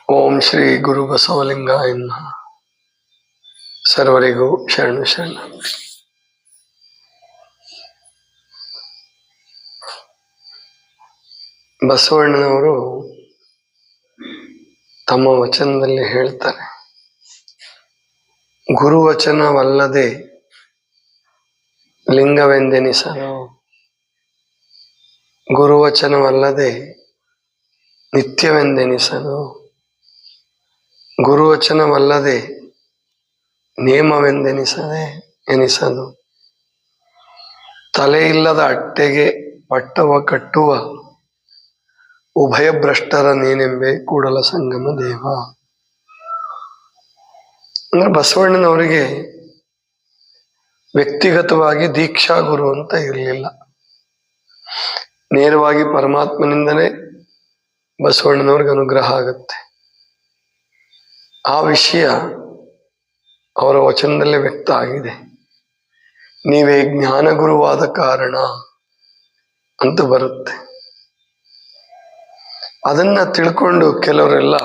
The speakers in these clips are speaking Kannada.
ಓಂ ಶ್ರೀ ಗುರು ಬಸವಲಿಂಗಾಯ ನಮಃ. ಸರ್ವರಿಗೂ ಶರಣು ಶರಣ. ಬಸವಣ್ಣನವರು ತಮ್ಮ ವಚನದಲ್ಲಿ ಹೇಳ್ತಾರೆ, ಗುರುವಚನವಲ್ಲದೆ ಲಿಂಗವೆಂದೆನಿಸಲು, ಗುರುವಚನವಲ್ಲದೆ ನಿತ್ಯವೆಂದೆನಿಸಲು, ಗುರುವಚನವಲ್ಲದೆ ಎನಿಸಲು, ತಲೆಯಿಲ್ಲದ ಅಟ್ಟೆಗೆ ಪಟ್ಟವ ಕಟ್ಟುವ ಉಭಯ ಭ್ರಷ್ಟರ ನೀನೆಂಬೆ ಕೂಡಲ ಸಂಗಮ ದೇವ. ಅಂದ್ರೆ ಬಸವಣ್ಣನವರಿಗೆ ವ್ಯಕ್ತಿಗತವಾಗಿ ದೀಕ್ಷಾ ಗುರು ಅಂತ ಇರಲಿಲ್ಲ. ನೇರವಾಗಿ ಪರಮಾತ್ಮನಿಂದಲೇ ಬಸವಣ್ಣನವ್ರಿಗೆ ಅನುಗ್ರಹ ಆಗುತ್ತೆ. ಆ ವಿಷಯ ಅವರ ವಚನದಲ್ಲೇ ವ್ಯಕ್ತ ಆಗಿದೆ. ನೀವೇ ಜ್ಞಾನಗುರುವಾದ ಕಾರಣ ಅಂತ ಬರುತ್ತೆ. ಅದನ್ನ ತಿಳ್ಕೊಂಡು ಕೆಲವರೆಲ್ಲ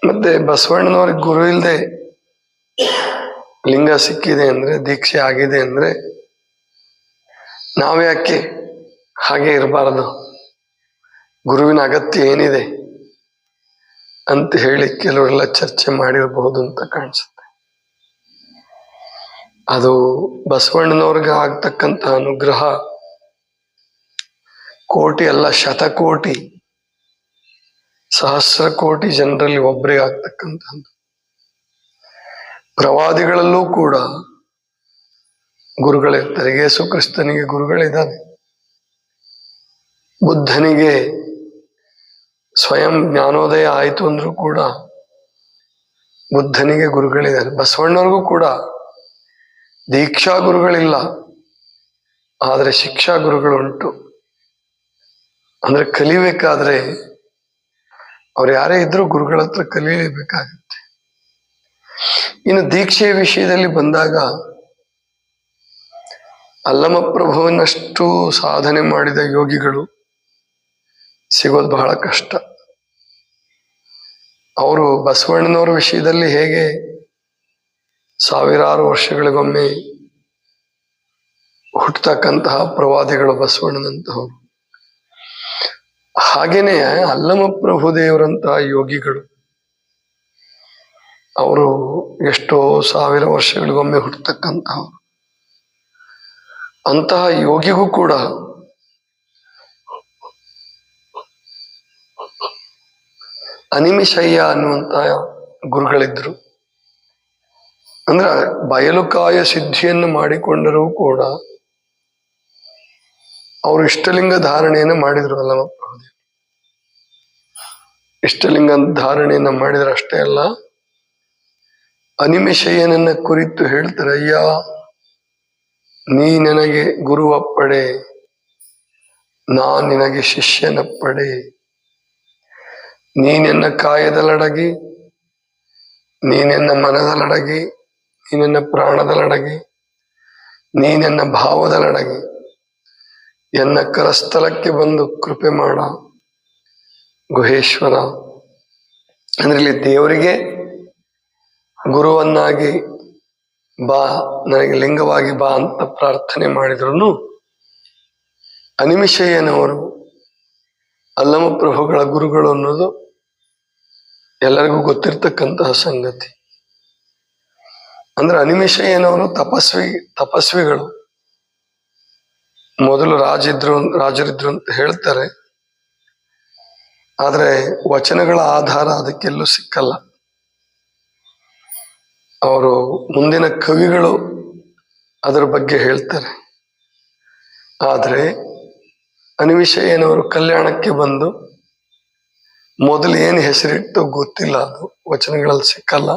ಮತ್ತೆ ಬಸವಣ್ಣನವ್ರಿಗೆ ಗುರು ಇಲ್ಲದೆ ಲಿಂಗ ಸಿಕ್ಕಿದೆ ಅಂದ್ರೆ, ದೀಕ್ಷೆ ಆಗಿದೆ ಅಂದ್ರೆ ನಾವ್ಯಾಕೆ ಹಾಗೆ ಇರಬಾರದು, ಗುರುವಿನ ಅಗತ್ಯ ಏನಿದೆ ಅಂತ ಹೇಳಿ ಕೆಲವರೆಲ್ಲ ಚರ್ಚೆ ಮಾಡಿರಬಹುದು ಅಂತ ಕಾಣಿಸುತ್ತೆ. ಅದು ಬಸವಣ್ಣನವ್ರಿಗೆ ಆಗ್ತಕ್ಕಂಥ ಅನುಗ್ರಹ ಕೋಟಿ ಅಲ್ಲ, ಶತಕೋಟಿ, ಸಹಸ್ರ ಕೋಟಿ ಜನರಲ್ಲಿ ಒಬ್ಬರಿಗೆ ಆಗ್ತಕ್ಕಂಥದ್ದು. ಪ್ರವಾದಿಗಳಲ್ಲೂ ಕೂಡ ಗುರುಗಳಿರ್ತಾರೆ. ಯೇಸು ಕ್ರಿಸ್ತನಿಗೆ ಗುರುಗಳಿದ್ದಾರೆ. ಬುದ್ಧನಿಗೆ ಸ್ವಯಂ ಜ್ಞಾನೋದಯ ಆಯಿತು ಅಂದ್ರೂ ಕೂಡ ಬುದ್ಧನಿಗೆ ಗುರುಗಳಿದ್ದಾರೆ. ಬಸವಣ್ಣವ್ರಿಗೂ ಕೂಡ ದೀಕ್ಷಾ ಗುರುಗಳಿಲ್ಲ, ಆದರೆ ಶಿಕ್ಷಾ ಗುರುಗಳು ಉಂಟು. ಅಂದ್ರೆ ಕಲಿಬೇಕಾದ್ರೆ ಅವ್ರು ಯಾರೇ ಇದ್ರೂ ಗುರುಗಳ ಹತ್ರ ಕಲಿಯಲೇಬೇಕಾಗುತ್ತೆ. ಇನ್ನು ದೀಕ್ಷೆಯ ವಿಷಯದಲ್ಲಿ ಬಂದಾಗ ಅಲ್ಲಮಪ್ರಭುವಿನಷ್ಟು ಸಾಧನೆ ಮಾಡಿದ ಯೋಗಿಗಳು ಸಿಗೋದು ಬಹಳ ಕಷ್ಟ. ಅವರು ಬಸವಣ್ಣನವರ ವಿಷಯದಲ್ಲಿ ಹೇಗೆ ಸಾವಿರಾರು ವರ್ಷಗಳಿಗೊಮ್ಮೆ ಹುಟ್ಟತಕ್ಕಂತಹ ಪ್ರವಾದಿಗಳು ಬಸವಣ್ಣನಂತಹವರು, ಹಾಗೇನೆ ಅಲ್ಲಮಪ್ರಭು ದೇವರಂತಹ ಯೋಗಿಗಳು ಅವರು ಎಷ್ಟೋ ಸಾವಿರ ವರ್ಷಗಳಿಗೊಮ್ಮೆ ಹುಟ್ಟತಕ್ಕಂತಹವರು. ಅಂತಹ ಯೋಗಿಗೂ ಕೂಡ ಅನಿಮಿಷಯ್ಯ ಅನ್ನುವಂತ ಗುರುಗಳಿದ್ರು. ಅಂದ್ರೆ ಬಯಲುಕಾಯ ಸಿದ್ಧಿಯನ್ನು ಮಾಡಿಕೊಂಡರೂ ಕೂಡ ಅವರು ಇಷ್ಟಲಿಂಗ ಧಾರಣೆಯನ್ನು ಮಾಡಿದ್ರು. ಅಲ್ಲಮಪ್ರಭು ಇಷ್ಟಲಿಂಗ ಧಾರಣೆಯನ್ನ ಮಾಡಿದ್ರೆ ಅಷ್ಟೇ ಅಲ್ಲ, ಅನಿಮಿಷಯ್ಯನನ್ನ ಕುರಿತು ಹೇಳ್ತಾರೆ, ಅಯ್ಯ ನೀ ನನಗೆ ಗುರುವಪ್ಪಡೆ, ನಾ ನಿನಗೆ ಶಿಷ್ಯನಪ್ಪಡೆ. ನೀನೆನ್ನ ಕಾಯದಲಡಗಿ, ನೀನೆನ್ನ ಮನದಲಡಗಿ, ನೀನೆನ್ನ ಪ್ರಾಣದಲಡಗಿ, ನೀನೆನ್ನ ಭಾವದಲಡಗಿ, ಎನ್ನ ಕರಸ್ಥಲಕ್ಕೆ ಬಂದು ಕೃಪೆ ಮಾಡ ಗುಹೇಶ್ವರ. ಅಂದ್ರೆ ಇಲ್ಲಿ ದೇವರಿಗೆ ಗುರುವನ್ನಾಗಿ ಬಾ, ನನಗೆ ಲಿಂಗವಾಗಿ ಬಾ ಅಂತ ಪ್ರಾರ್ಥನೆ ಮಾಡಿದ್ರು. ಅನಿಮಿಷಯ್ಯನವರು ಅಲ್ಲಮಪ್ರಭುಗಳ ಗುರುಗಳು ಅನ್ನೋದು ಎಲ್ಲರಿಗೂ ಗೊತ್ತಿರ್ತಕ್ಕಂತಹ ಸಂಗತಿ. ಅಂದ್ರೆ ಅನಿಮಿಷಯ್ಯನವರು ತಪಸ್ವಿಗಳು. ಮೊದಲು ರಾಜರಿದ್ರು ಅಂತ ಹೇಳ್ತಾರೆ, ಆದ್ರೆ ವಚನಗಳ ಆಧಾರ ಅದಕ್ಕೆಲ್ಲೂ ಸಿಕ್ಕಲ್ಲ. ಅವರು ಮುಂದಿನ ಕವಿಗಳು ಅದರ ಬಗ್ಗೆ ಹೇಳ್ತಾರೆ. ಆದ್ರೆ ಅನಿಮಿಷಯ್ಯನವರು ಕಲ್ಯಾಣಕ್ಕೆ ಬಂದು ಮೊದಲು ಏನು ಹೆಸರಿಟ್ಟು ಗೊತ್ತಿಲ್ಲ, ಅದು ವಚನಗಳಲ್ಲಿ ಸಿಕ್ಕಲ್ಲ.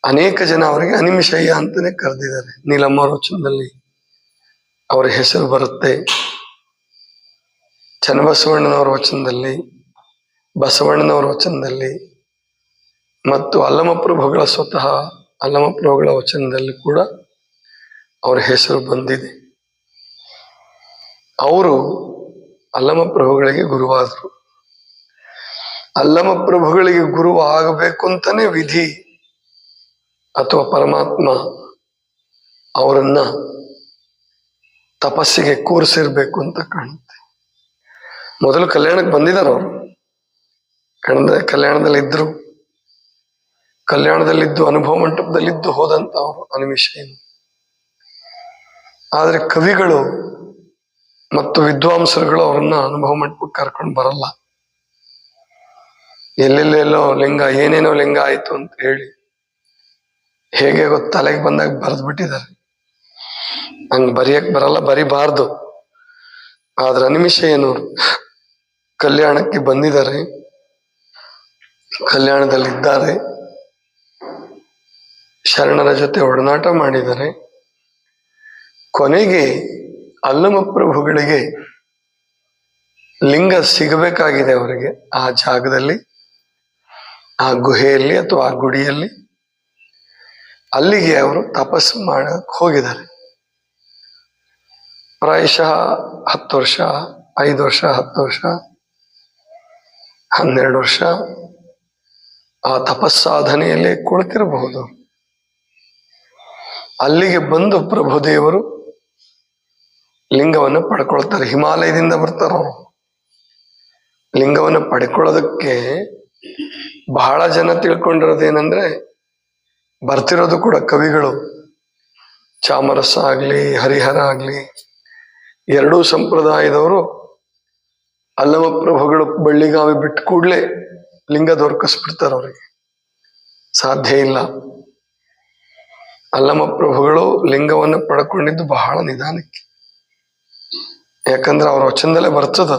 ಅನೇಕ ಜನ ಅವರಿಗೆ ಅನಿಮಿಷಯ್ಯ ಅಂತಾನೆ ಕರೆದಿದ್ದಾರೆ. ನೀಲಮ್ಮ ವಚನದಲ್ಲಿ ಅವರ ಹೆಸರು ಬರುತ್ತೆ, ಚನ್ನಬಸವಣ್ಣನವರ ವಚನದಲ್ಲಿ, ಬಸವಣ್ಣನವರ ವಚನದಲ್ಲಿ ಮತ್ತು ಅಲ್ಲಮಪ್ರಭುಗಳ ಸ್ವತಃ ಅಲ್ಲಮಪ್ರಭುಗಳ ವಚನದಲ್ಲಿ ಕೂಡ ಅವರ ಹೆಸರು ಬಂದಿದೆ. ಅವರು ಅಲ್ಲಮಪ್ರಭುಗಳಿಗೆ ಗುರುವಾದರು. ಅಲ್ಲಮ ಪ್ರಭುಗಳಿಗೆ ಗುರು ಆಗಬೇಕು ಅಂತಾನೆ ವಿಧಿ ಅಥವಾ ಪರಮಾತ್ಮ ಅವರನ್ನ ತಪಸ್ಸಿಗೆ ಕೂರಿಸಿರ್ಬೇಕು ಅಂತ ಕಾಣುತ್ತೆ. ಮೊದಲು ಕಲ್ಯಾಣಕ್ಕೆ ಬಂದಿದ್ದಾರೆ ಅವರು, ಕಲ್ಯಾಣದಲ್ಲಿದ್ದರು, ಕಲ್ಯಾಣದಲ್ಲಿದ್ದು ಅನುಭವ ಮಂಟಪದಲ್ಲಿದ್ದು ಹೋದಂತ ಅವರು ಅನಿಮಿಷೇನು. ಆದರೆ ಕವಿಗಳು ಮತ್ತು ವಿದ್ವಾಂಸರುಗಳು ಅವರನ್ನ ಅನುಭವ ಮಂಟಪಕ್ಕೆ ಕರ್ಕೊಂಡು ಬರಲ್ಲ. ಎಲ್ಲೆಲ್ಲೆಲ್ಲೋ ಲಿಂಗ, ಏನೇನೋ ಲಿಂಗ ಆಯ್ತು ಅಂತ ಹೇಳಿ ಹೇಗೆ ತಲೆಗೆ ಬಂದಾಗ ಬರೆದು ಬಿಟ್ಟಿದ್ದಾರೆ. ಹಂಗ್ ಬರೆಯಕ್ ಬರಲ್ಲ, ಬರಿಬಾರ್ದು. ಆದ್ರೆ ಅನಿಮಿಷೇನವರು ಕಲ್ಯಾಣಕ್ಕೆ ಬಂದಿದ್ದಾರೆ, ಕಲ್ಯಾಣದಲ್ಲಿದ್ದಾರೆ, ಶರಣರ ಜೊತೆ ಒಡನಾಟ ಮಾಡಿದ್ದಾರೆ. ಕೊನೆಗೆ ಅಲ್ಲಮ ಪ್ರಭುಗಳಿಗೆ ಲಿಂಗ ಸಿಗಬೇಕಾಗಿದೆ ಅವರಿಗೆ. ಆ ಜಾಗದಲ್ಲಿ, ಆ ಗುಹೆಯಲ್ಲಿ ಅಥವಾ ಆ ಗುಡಿಯಲ್ಲಿ, ಅಲ್ಲಿಗೆ ಅವರು ತಪಸ್ಸು ಮಾಡಕ್ ಹೋಗಿದ್ದಾರೆ. ಪ್ರಾಯಶಃ 10 ವರ್ಷ, 5 ವರ್ಷ, 10 ವರ್ಷ, 12 ವರ್ಷ ಆ ತಪಸ್ಸಾಧನೆಯಲ್ಲೇ ಕುಳಿತಿರಬಹುದು. ಅಲ್ಲಿಗೆ ಬಂದು ಪ್ರಭುದೇವರು ಲಿಂಗವನ್ನು ಪಡ್ಕೊಳ್ತಾರೆ. ಹಿಮಾಲಯದಿಂದ ಬರ್ತಾರ ಅವರು. ಲಿಂಗವನ್ನು ಪಡ್ಕೊಳ್ಳೋದಕ್ಕೆ ಬಹಳ ಜನ ತಿಳ್ಕೊಂಡಿರೋದೇನೆಂದ್ರೆ, ಬರ್ತಿರೋದು ಕೂಡ ಕವಿಗಳು ಚಾಮರಸ ಆಗ್ಲಿ ಹರಿಹರ ಆಗ್ಲಿ ಎರಡೂ ಸಂಪ್ರದಾಯದವರು ಅಲ್ಲಮ ಪ್ರಭುಗಳು ಬಳ್ಳಿಗಾವಿ ಬಿಟ್ಟು ಕೂಡ್ಲೆ ಲಿಂಗ ದೊರಕಿಸ್ಬಿಡ್ತಾರೆ. ಅವರಿಗೆ ಸಾಧ್ಯ ಇಲ್ಲ. ಅಲ್ಲಮ ಪ್ರಭುಗಳು ಲಿಂಗವನ್ನು ಪಡ್ಕೊಂಡಿದ್ದು ಬಹಳ ನಿಧಾನಕ್ಕೆ. ಯಾಕಂದ್ರೆ ಅವ್ರ ವಚನದಲ್ಲೇ ಬರ್ತದ,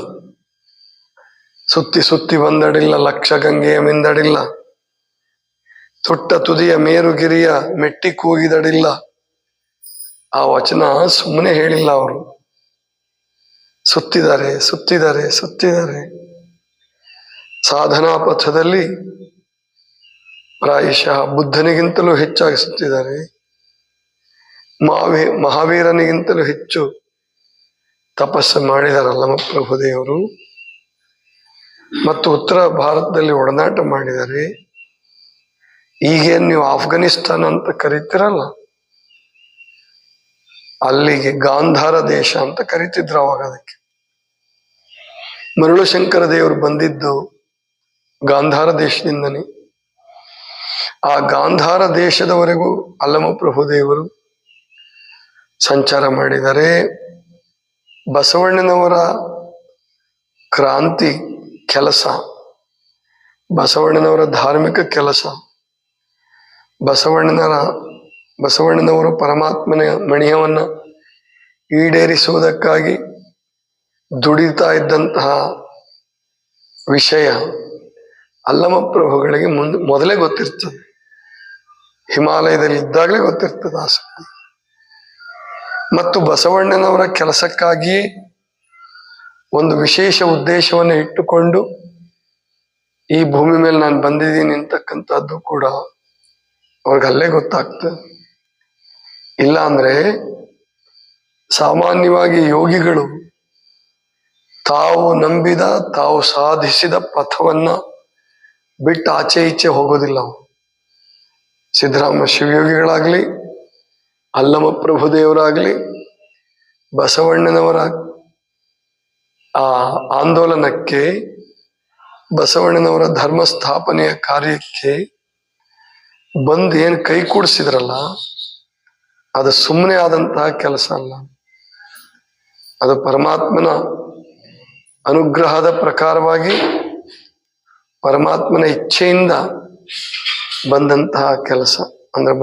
ಸುತ್ತಿ ಸುತ್ತಿ ಬಂದಡಿಲ್ಲ ಲಕ್ಷ ಗಂಗೆಯ ಮಿಂದಡಿಲ್ಲ, ತೊಟ್ಟ ತುದಿಯ ಮೇರುಗಿರಿಯ ಮೆಟ್ಟಿ ಕೂಗಿದಡಿಲ್ಲ. ಆ ವಚನ ಸುಮ್ಮನೆ ಹೇಳಿಲ್ಲ ಅವರು. ಸುತ್ತಿದ್ದಾರೆ, ಸುತ್ತಿದ್ದಾರೆ, ಸುತ್ತಿದ್ದಾರೆ. ಸಾಧನಾ ಪಥದಲ್ಲಿ ಪ್ರಾಯಶಃ ಬುದ್ಧನಿಗಿಂತಲೂ ಹೆಚ್ಚಾಗಿ ಸುತ್ತಿದ್ದಾರೆ. ಮಹಾವೀರನಿಗಿಂತಲೂ ಹೆಚ್ಚು ತಪಸ್ಸು ಮಾಡಿದಾರಲ್ಲಮ ಪ್ರಭುದೇವರು. ಮತ್ತು ಉತ್ತರ ಭಾರತದಲ್ಲಿ ಒಡನಾಟ ಮಾಡಿದ್ದಾರೆ. ಈಗೇನು ನೀವು ಆಫ್ಘನಿಸ್ತಾನ ಅಂತ ಕರಿತೀರಲ್ಲ, ಅಲ್ಲಿಗೆ ಗಾಂಧಾರ ದೇಶ ಅಂತ ಕರಿತಿದ್ರು ಅವಾಗ. ಅದಕ್ಕೆ ಮರುಳು ಶಂಕರ ದೇವರು ಬಂದಿದ್ದು ಗಾಂಧಾರ ದೇಶದಿಂದನೇ. ಆ ಗಾಂಧಾರ ದೇಶದವರೆಗೂ ಅಲ್ಲಮ ಪ್ರಭುದೇವರು ಸಂಚಾರ ಮಾಡಿದ್ದಾರೆ. ಬಸವಣ್ಣನವರ ಕ್ರಾಂತಿ ಕೆಲಸ, ಬಸವಣ್ಣನವರ ಧಾರ್ಮಿಕ ಕೆಲಸ, ಬಸವಣ್ಣನವರು ಪರಮಾತ್ಮನ ಮಣಿಯವನ್ನ ಈಡೇರಿಸುವುದಕ್ಕಾಗಿ ದುಡಿತಾ ಇದ್ದಂತಹ ವಿಷಯ ಅಲ್ಲಮ ಪ್ರಭುಗಳಿಗೆ ಮೊದಲೇ ಗೊತ್ತಿರ್ತದೆ. ಹಿಮಾಲಯದಲ್ಲಿ ಇದ್ದಾಗಲೇ ಗೊತ್ತಿರ್ತದೆ ಆಸಕ್ತಿ. ಮತ್ತು ಬಸವಣ್ಣನವರ ಕೆಲಸಕ್ಕಾಗಿಯೇ ಒಂದು ವಿಶೇಷ ಉದ್ದೇಶವನ್ನು ಇಟ್ಟುಕೊಂಡು ಈ ಭೂಮಿ ಮೇಲೆ ನಾನು ಬಂದಿದ್ದೀನಿ ಅಂತಕ್ಕಂಥದ್ದು ಕೂಡ ಅವ್ರಿಗೆ ಅಲ್ಲೇ ಗೊತ್ತಾಗ್ತದೆ. ಇಲ್ಲ ಅಂದ್ರೆ ಸಾಮಾನ್ಯವಾಗಿ ಯೋಗಿಗಳು ತಾವು ನಂಬಿದ, ತಾವು ಸಾಧಿಸಿದ ಪಥವನ್ನ ಬಿಟ್ಟು ಆಚೆ ಈಚೆ ಹೋಗೋದಿಲ್ಲ. ಸಿದ್ದರಾಮ ಶಿವಯೋಗಿಗಳಾಗ್ಲಿ, ಅಲ್ಲಮ ಪ್ರಭುದೇವರಾಗ್ಲಿ, ಬಸವಣ್ಣನವರ ಆ ಆಂದೋಲನಕ್ಕೆ, ಬಸವಣ್ಣನವರ ಧರ್ಮ ಸ್ಥಾಪನೆಯ ಕಾರ್ಯಕ್ಕೆ ಬಂದು ಏನ್ ಕೈ ಕೂಡಿಸಿದ್ರಲ್ಲ, ಅದು ಸುಮ್ಮನೆ ಆದಂತಹ ಕೆಲಸ ಅಲ್ಲ. ಅದು ಪರಮಾತ್ಮನ ಅನುಗ್ರಹದ ಪ್ರಕಾರವಾಗಿ ಪರಮಾತ್ಮನ ಇಚ್ಛೆಯಿಂದ ಬಂದಂತಹ ಕೆಲಸ. ಅಂದ್ರೆ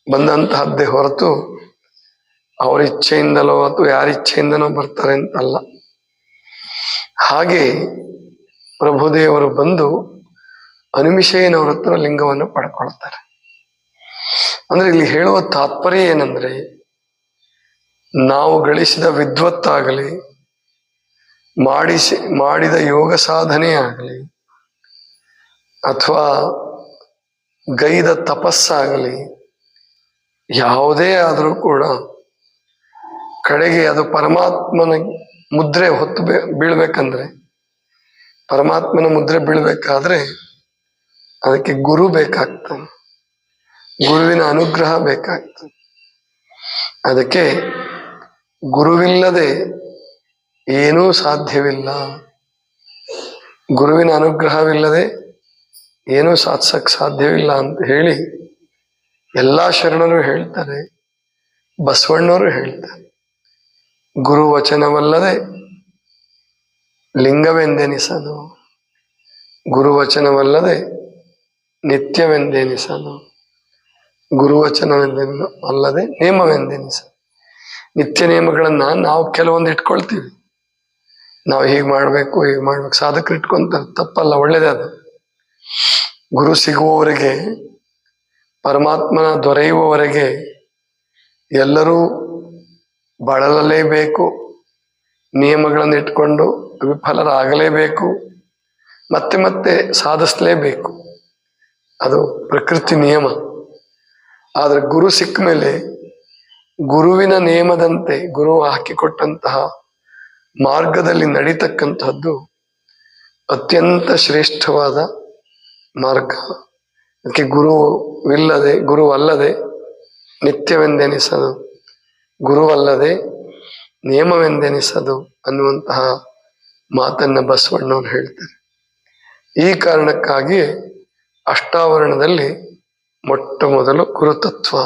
ಬಂದಂತಹದ್ದೇ ಹೊರತು ಅವ್ರ ಇಚ್ಛೆಯಿಂದಲೋ ಅಥವಾ ಯಾರ ಇಚ್ಛೆಯಿಂದನೋ ಬರ್ತಾರೆ ಅಂತಲ್ಲ. ಹಾಗೆ ಪ್ರಭುದೇವರು ಬಂದು ಅನಿಮಿಷೇನವ್ರ ಹತ್ರ ಲಿಂಗವನ್ನು ಪಡ್ಕೊಳ್ತಾರೆ. ಅಂದ್ರೆ ಇಲ್ಲಿ ಹೇಳುವ ತಾತ್ಪರ್ಯ ಏನಂದ್ರೆ, ನಾವು ಗಳಿಸಿದ ವಿದ್ವತ್ತಾಗಲಿ, ಮಾಡಿದ ಯೋಗ ಸಾಧನೆ ಆಗಲಿ, ಅಥವಾ ಗೈದ ತಪಸ್ಸಾಗಲಿ, ಯಾವುದೇ ಆದರೂ ಕೂಡ ಕಡೆಗೆ ಅದು ಪರಮಾತ್ಮನ ಮುದ್ರೆ ಹೊತ್ತು ಬೀಳ್ಬೇಕಂದ್ರೆ, ಪರಮಾತ್ಮನ ಮುದ್ರೆ ಬೀಳ್ಬೇಕಾದ್ರೆ ಅದಕ್ಕೆ ಗುರು ಬೇಕಾಗ್ತಾನೆ, ಗುರುವಿನ ಅನುಗ್ರಹ ಬೇಕಾಗ್ತದೆ. ಅದಕ್ಕೆ ಗುರುವಿಲ್ಲದೆ ಏನೂ ಸಾಧ್ಯವಿಲ್ಲ. ಗುರುವಿನ ಅನುಗ್ರಹವಿಲ್ಲದೆ ಏನೂ ಸಾಧಿಸಕ್ ಸಾಧ್ಯವಿಲ್ಲ ಅಂತ ಹೇಳಿ ಎಲ್ಲಾ ಶರಣರು ಹೇಳ್ತಾರೆ, ಬಸವಣ್ಣವರು ಹೇಳ್ತಾರೆ. ಗುರುವಚನವಲ್ಲದೆ ಲಿಂಗವೆಂದೆನಿಸದು, ಗುರುವಚನವಲ್ಲದೆ ನಿತ್ಯವೆಂದೆನಿಸದು, ಗುರುವಚನವೆಂದಲ್ಲದೆ ನೇಮವೆಂದೆನಿಸದು. ನಿತ್ಯ ನಿಯಮಗಳನ್ನ ನಾವು ಕೆಲವೊಂದು ಇಟ್ಕೊಳ್ತೀವಿ, ನಾವು ಹೀಗೆ ಮಾಡ್ಬೇಕು ಹೀಗೆ ಮಾಡ್ಬೇಕು, ಸಾಧಕರು ಇಟ್ಕೊಂತಾರೆ, ತಪ್ಪಲ್ಲ, ಒಳ್ಳೇದೇ ಅದು. ಗುರು ಸಿಗುವವರೆಗೆ, ಪರಮಾತ್ಮನ ದೊರೆಯುವವರೆಗೆ ಎಲ್ಲರೂ ಬಳಲಲೇಬೇಕು, ನಿಯಮಗಳನ್ನು ಇಟ್ಕೊಂಡು ವಿಫಲರಾಗಲೇಬೇಕು, ಮತ್ತೆ ಮತ್ತೆ ಸಾಧಿಸಲೇಬೇಕು. ಅದು ಪ್ರಕೃತಿ ನಿಯಮ. ಆದರೆ ಗುರು ಸಿಕ್ಕ ಮೇಲೆ ಗುರುವಿನ ನಿಯಮದಂತೆ, ಗುರು ಹಾಕಿಕೊಟ್ಟಂತಹ ಮಾರ್ಗದಲ್ಲಿ ನಡೀತಕ್ಕಂತಹದ್ದು ಅತ್ಯಂತ ಶ್ರೇಷ್ಠವಾದ ಮಾರ್ಗ. ಅದಕ್ಕೆ ಗುರುವಲ್ಲದೆ ನಿತ್ಯವೆಂದೆನಿಸದು, ಗುರುವಲ್ಲದೆ ನಿಯಮವೆಂದೆನಿಸದು ಅನ್ನುವಂತಹ ಮಾತನ್ನ ಬಸವಣ್ಣವ್ರು ಹೇಳ್ತಾರೆ. ಈ ಕಾರಣಕ್ಕಾಗಿ ಅಷ್ಟಾವರಣದಲ್ಲಿ ಮೊಟ್ಟ ಮೊದಲು ಗುರುತತ್ವ.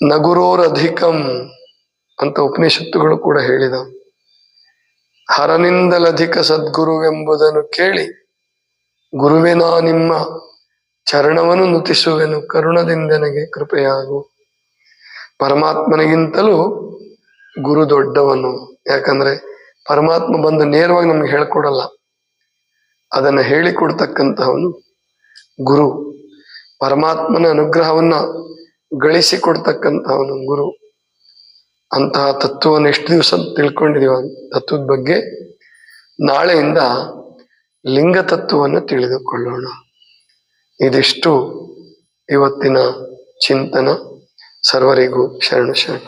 ನಗುರೋರಧಿಕಂ ಅಂತ ಉಪನಿಷತ್ತುಗಳು ಕೂಡ ಹೇಳಿದ. ಹರನಿಂದಲಧಿಕ ಸದ್ಗುರುವೆಂಬುದನ್ನು ಕೇಳಿ ಗುರುವಿನ ನಿಮ್ಮ ಚರಣವನ್ನು ನುತಿಸುವೆನು, ಕರುಣದಿಂದೆನಗೆ ಕೃಪೆಯಾಗು. ಪರಮಾತ್ಮನಿಗಿಂತಲೂ ಗುರು ದೊಡ್ಡವನು. ಯಾಕಂದ್ರೆ ಪರಮಾತ್ಮ ಬಂದು ನೇರವಾಗಿ ನಮ್ಗೆ ಹೇಳ್ಕೊಡಲ್ಲ, ಅದನ್ನ ಹೇಳಿಕೊಡ್ತಕ್ಕಂತಹವನು ಗುರು. ಪರಮಾತ್ಮನ ಅನುಗ್ರಹವನ್ನ ಗಳಿಸಿಕೊಡ್ತಕ್ಕಂತಹವನು ಗುರು. ಅಂತಹ ತತ್ವವನ್ನು ಎಷ್ಟು ದಿವಸ ತಿಳ್ಕೊಂಡಿದೀವ ತತ್ವದ ಬಗ್ಗೆ, ನಾಳೆಯಿಂದ ಲಿಂಗ ತತ್ವವನ್ನು ತಿಳಿದುಕೊಳ್ಳೋಣ. ಇದಿಷ್ಟು ಇವತ್ತಿನ ಚಿಂತನ. ಸರ್ವರಿಗೂ ಶರಣು ಶರಣ.